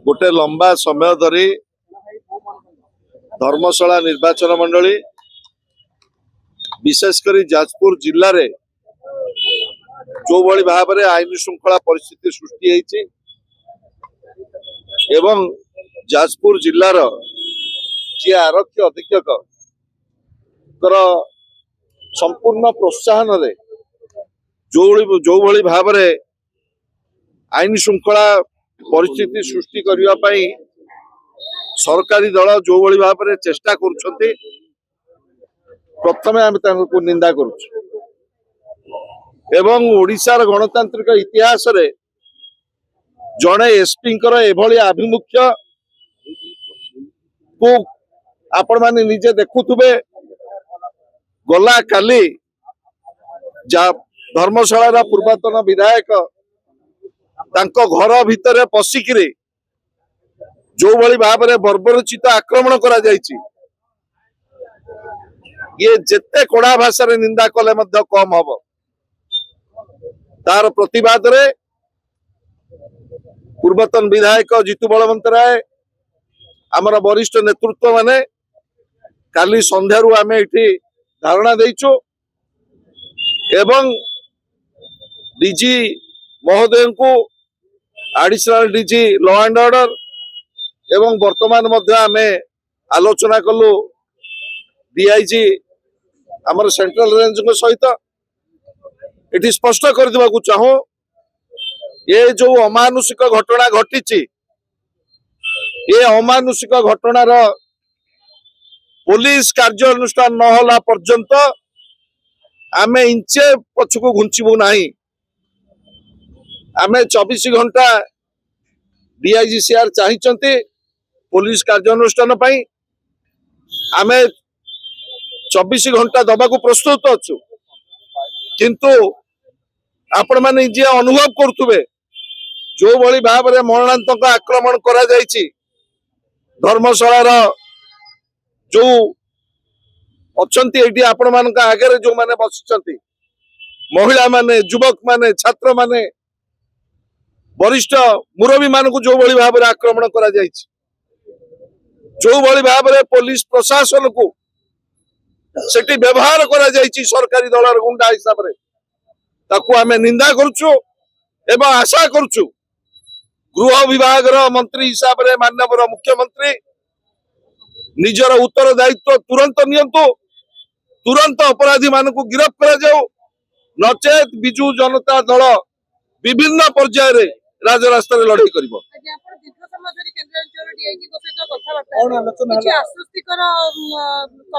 गोटे लंबा समय धरी धर्मशाला निर्वाचन मंडली विशेषकर जाजपुर जिले में जो भली भाव में आईन श्रृंखला परिस्थिति सृष्टि होती एवं जाजपुर जिलार जी आरक्षी अधीक्षक संपूर्ण प्रोत्साहन रे जो भली भाव में आईन श्रृंखला परिस्थिति सृष्टि करने सरकारी दल जो भली भाव में चेष्टा करुछंती प्रथमे आम निंदा करुछु एवं ओडिशार गणतांत्रिक इतिहास रे जड़े एसपी एभली आभिमुख्य को आपण माने निजे देखुथुबे गला काली धर्मशाला पूर्वतन विधायक तांको घर भितर पशिकी जो भली भाव में बर्बरचित आक्रमण करा जायछि ये जेते कड़ा भाषा रे निंदा कले मध्य कम हबो तार प्रतिवाद रे पूर्वतन विधायक जीतू बलवंत राय आमर वरिष्ठ नेतृत्व माने काली संध्यारू आमे इठी धारणा देइछु एवं डीजी महोदय को additional DG law and order एवं वर्तमान मध्य आमे आलोचना कलु डीआईजी आमर सेंट्रल रेंज सहित ये स्पष्ट कर देवाकू चाहूं ये जो अमानुषिक घटना घटी ये अमानुषिक घटनार पुलिस कार्यानुष्ठान नहला पर्यंत आमे इंचे पछकू घुंचबू नहीं आमे 24 घंटा डीआईजीसीआर चाहिए पुलिस कार्यानुष्ठान पाई आमे 24 घंटा दबाकू प्रस्तुत अच्छु किंतु आपण माने जे अनुभव करथुबे जो भली भाव में मरणांतक आक्रमण करा जायछि धर्मशाला जो अच्छंती एटी आपण मानक आगे जो माने बसिचंती महिला माने युवक माने छात्र माने वरिष्ठ मुरबी मानक जो भली भाव में आक्रमण करा जायछि जो भली भाव में पुलिस प्रशासन को सेठी व्यवहार करा जायछि सरकारी दलर गुंडा हिसाब रे ताकू आमे निंदा करुछु एवं आशा करुछु गृह विभाग मंत्री हिसाब रे माननीय मुख्यमंत्री निजर उत्तरदायित्व तुरंत नियंतु तुरंत अपराधी मानकू गिरफ्त करा जाऊ नचेत बिजू जनता दल विभिन्न पर्याय रे राजरास्ता रे लड़ाई करिवो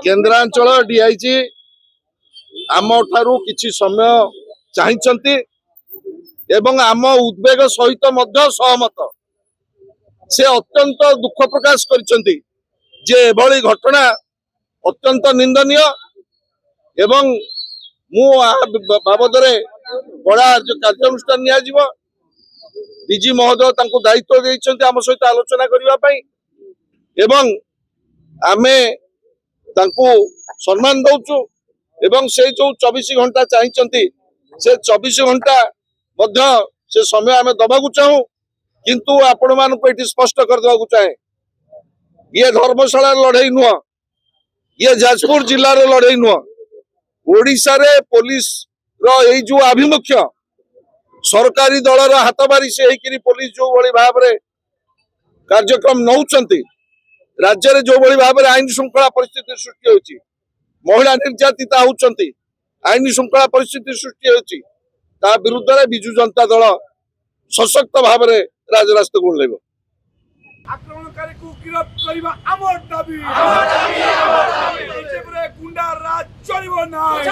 केंद्रांचल डीआईजी आम ठारू किछि समय चाहिंचंती एवं आम उद्वेग सहित मध्य सहमत से अत्यंत दुख प्रकाश करिसंती जे एभली घटना अत्यंत निंदनीय एवं मु बाबद रे बड़ा कार्यानुष्ठान निया जीवो डीजी महोदय तांको दायित्व देइछंती आम सहित आलोचना करिवा पई एवं आमे तांको सम्मान दउछु एवं से जो 24 घंटा चाहिंचंती से 24 घंटा मध्य से समय आमे दबाकू चाहू किंतु आपण मानकू एटी स्पष्ट कर देवाकू चाहे ये धर्मशाला लड़ाई नुह ये जाजपुर जिलार लड़ाई नुह ओडिशा रे पुलिस रो एई जो आभिमुख्य सरकारी दलर हाथबारी से हेकिरी पुलिस जो भली भाव रे कार्यक्रम नौचंती राज्य रे जो भली भाव रे आईन श्रृंखला परिस्थिति सृष्टि होची महिला निर्यातिता होचंती आईन श्रृंखला परिस्थिति सृष्टि होची ता विरुद्ध रे बिजू जनता दल सशक्त भाव रे राजरास्ता को लेबो आक्रमणकारी को गिरफ्त करिबा हमर दाबी गुंडा राज चलिबो नाही